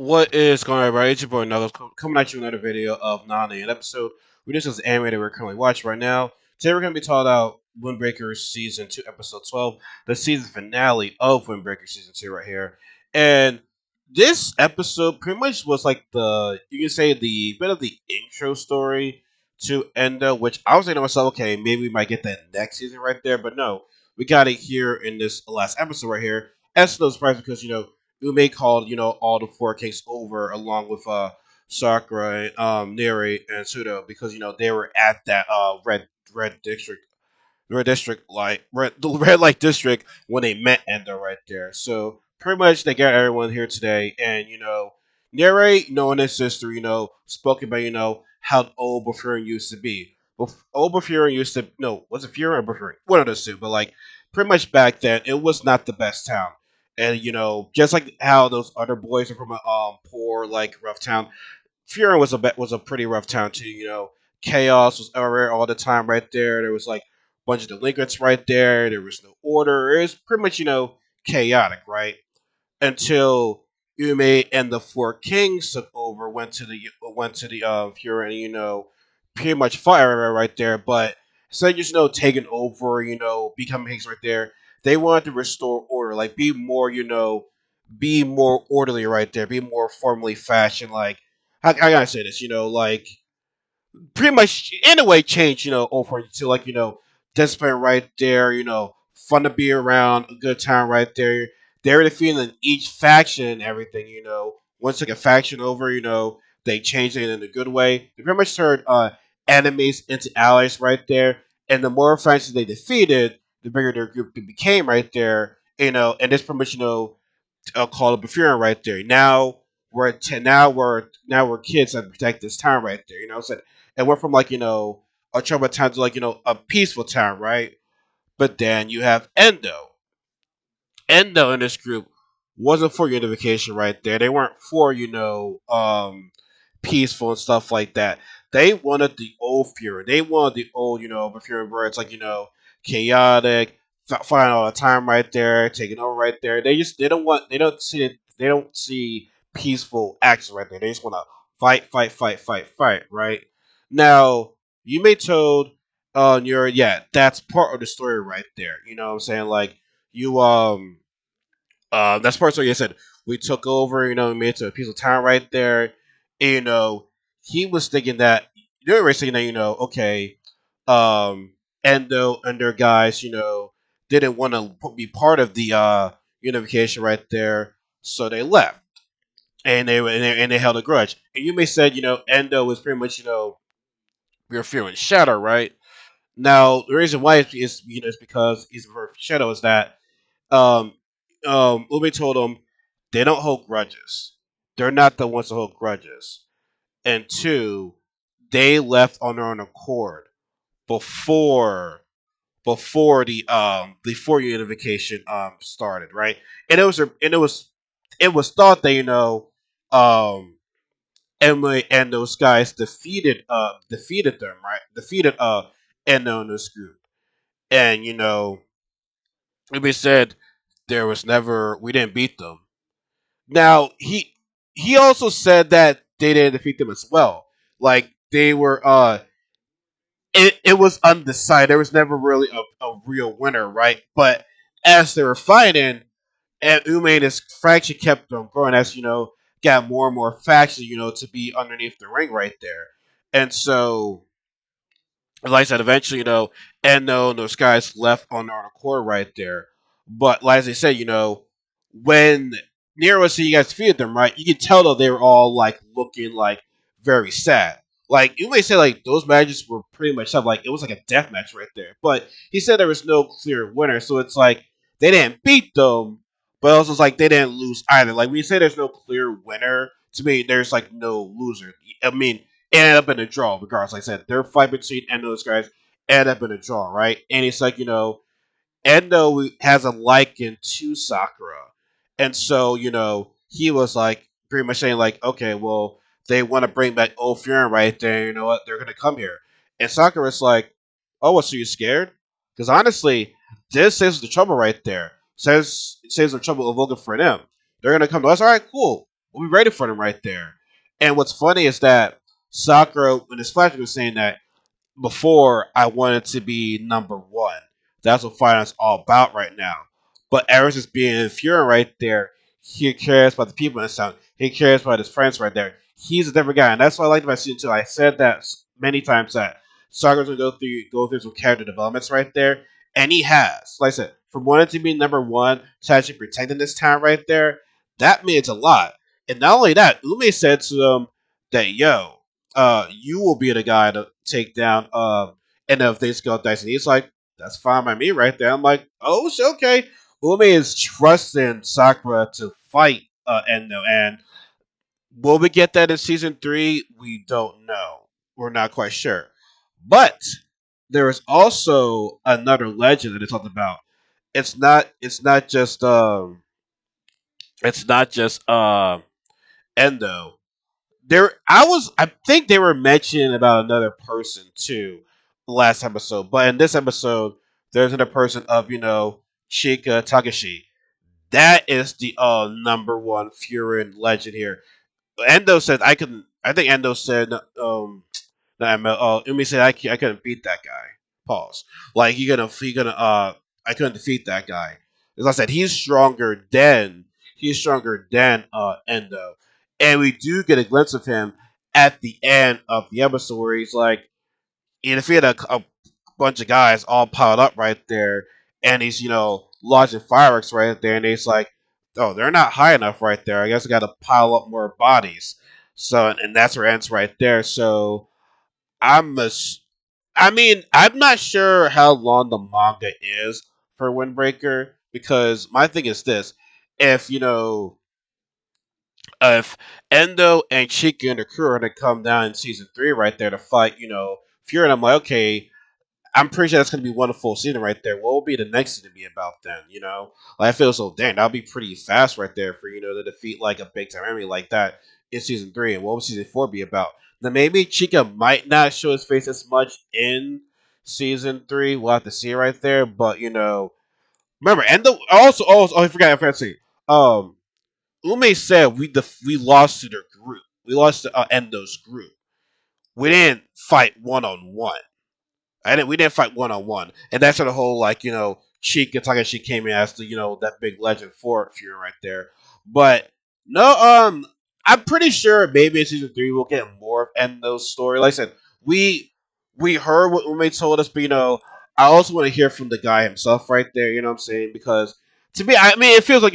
What is going on, everybody? It's your boy Knuckles coming at you with another video of Nani, an episode we just is animated we're currently watching right now. Today we're going to be talking about Windbreaker Season 2, Episode 12, the season finale of Windbreaker Season 2 right here. And this episode pretty much was like you can say the bit of the intro story to Endo, which I was thinking to myself, okay, maybe we might get that next season right there, but no, we got it here in this last episode right here. As no surprise because, Ume called, all the four kings over along with Sakura, Neri, and Sudo because they were at that red district the red light district when they met Endo right there. So pretty much they got everyone here today, and Neri, knowing his sister, spoke about how old Furin used to be. Old Furin used to no, was it Furin or Furin? One of those two, but like pretty much back then, it was not the best town. And just like how those other boys are from a poor like rough town, Furin was a pretty rough town too. Chaos was everywhere all the time right there. There was like a bunch of delinquents right there. There was no order. It was pretty much chaotic, right? Until Ume and the Four Kings took over, went to the Furin, and pretty much fire right there. But instead of just taking over, becoming kings right there, they wanted to restore order, like be more orderly right there, be more formally fashioned. Like I gotta say this, like pretty much in a way changed, over to like, discipline right there, fun to be around, a good time right there. They're defeating each faction and everything, Once like a faction over, they changed it in a good way. They pretty much turned enemies into allies right there. And the more factions they defeated, the bigger their group became right there. And this pretty much, call it Furin right there. Now we're kids that protect this town right there. So and we're from like a troubled town to like a peaceful town, right? But then you have Endo in this group wasn't for unification right there. They weren't for peaceful and stuff like that. They wanted the old Fury. They wanted the old Fury where it's like chaotic, fighting all the time right there, taking over right there. They don't see peaceful action right there. They just want to fight, fight, fight, fight, fight. Right now, you may told on your that's part of the story right there. You know what I'm saying? Like you that's part of what you said. We took over, we made it to a peaceful town right there. And, he was thinking that they were saying that, okay, and their guys, didn't want to be part of the unification right there, so they left. And they held a grudge. And you may said, Endo was pretty much, we are fearing Shadow, right? Now the reason why is because he's for Shadow is that um, Ube told them they don't hold grudges. They're not the ones to hold grudges. And two, they left on their own accord before before unification started, right? And it was thought that Emily and those guys defeated them, right? Defeated Endo and this group. And Ube said there was never we didn't beat them. Now he also said that they didn't defeat them as well. Like they were it was undecided. There was never really a real winner, right? But as they were fighting, and Ume and his faction kept on growing as got more and more factions, to be underneath the ring right there. And so like I said, eventually, Endo and those guys left on their own accord right there. But like as I said, when Nero said you guys defeated them, right? You could tell though they were all like looking like very sad. Like you may say like those matches were pretty much tough. Like it was like a death match right there. But he said there was no clear winner, so it's like they didn't beat them, but also it's like they didn't lose either. Like when you say there's no clear winner, to me there's like no loser. I mean, it ended up in a draw, regardless. Like I said, their fight between Endo and those guys ended up in a draw, right? And it's like, Endo has a liking to Sakura. And so, he was like pretty much saying, like, okay, well, they want to bring back old Furin right there, you know what? They're gonna come here. And Sakura's like, oh, what, so you scared? Because honestly, this saves the trouble right there. Saves the trouble of looking for them. They're gonna come to us. All right, cool. We'll be ready for them right there. And what's funny is that Sakura, when this flashback was saying that before I wanted to be number one. That's what finance all about right now. But ever since being Furin right there, he cares about the people in the town. He cares about his friends right there. He's a different guy, and that's what I liked about season two. I said that many times that Sakura's gonna go through some character developments right there, and he has. Like I said, from wanting to be number one to actually protecting this town right there, that means a lot. And not only that, Ume said to them that you will be the guy to take down and if things go dice. And he's like, that's fine by me right there. I'm like, oh, it's okay. Ume is trusting Sakura to fight Endo, and will we get that in season three? We don't know. We're not quite sure. But there is also another legend that they talked about. It's not. It's not just. It's not just. Endo. I think they were mentioning about another person too last episode, but in this episode there's another person of Chika Takashi. That is the number one Furin legend here. Endo said I couldn't. I think Endo said Umi said I couldn't beat that guy. Pause. Like I couldn't defeat that guy. As I said, he's stronger than Endo, and we do get a glimpse of him at the end of the episode where he's like, he defeated a bunch of guys all piled up right there, and he's launching fireworks right there, and he's like, oh, they're not high enough right there. I guess I got to pile up more bodies. So, and that's where it ends right there. So I'm a, I mean, I'm not sure how long the manga is for Windbreaker because my thing is this: if if Endo and Chika and the crew are gonna come down in season three right there to fight, Fury, and I'm like, okay, I'm pretty sure that's gonna be one full season right there. What will be the next season to be about then? Like I feel so dang, that'll be pretty fast right there for to defeat like a big time enemy like that in season three. And what will season four be about? Then maybe Chica might not show his face as much in season three. We'll have to see right there. But remember, and also, oh, I forgot to say. Ume said we lost to their group. We lost to Endo's group. We didn't fight one on one. We didn't fight one on one, and that's the whole Cheek Takashi came in as the that big legend for Fury right there. But no, I'm pretty sure maybe in season three we'll get more of Endo's story. Like I said, we heard what Ume told us, but I also want to hear from the guy himself right there. You know what I'm saying? Because to me, I mean, it feels like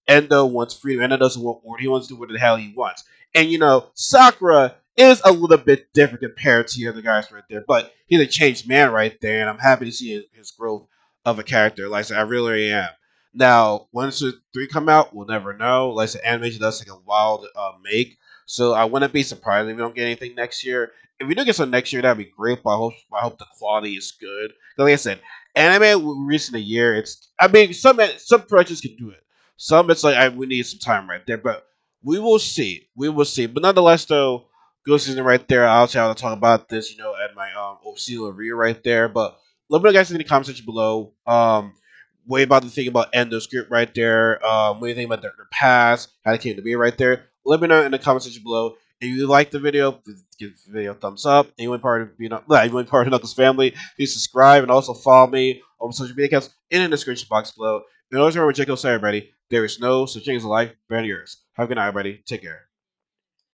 Endo wants freedom. Endo doesn't want order. He wants to do what the hell he wants. And Sakura is a little bit different compared to the other guys right there. But he's a changed man right there, and I'm happy to see his growth of a character. Like I said, I really am. Now, when should three come out? We'll never know. Like I said, animation does take a while to make, so I wouldn't be surprised if we don't get anything next year. If we do get some next year, that'd be great. But I hope the quality is good. Like I said, anime released in a year. I mean, some projects can do it. Some it's like we need some time right there, but we will see. We will see. But nonetheless, though, good season right there. I'll try to talk about this, at my season review right there. But let me know, guys, in the comment section below. What you about to think about Endo script right there? What do you think about their past? How they came to be right there? Let me know in the comment section below. If you like the video, please give the video a thumbs up. And you want part of Knuckles family, please subscribe and also follow me on social media accounts in the description box below. And always remember, Jacob said, everybody, there is no such thing as a life better than yours. Have a good night, everybody. Take care.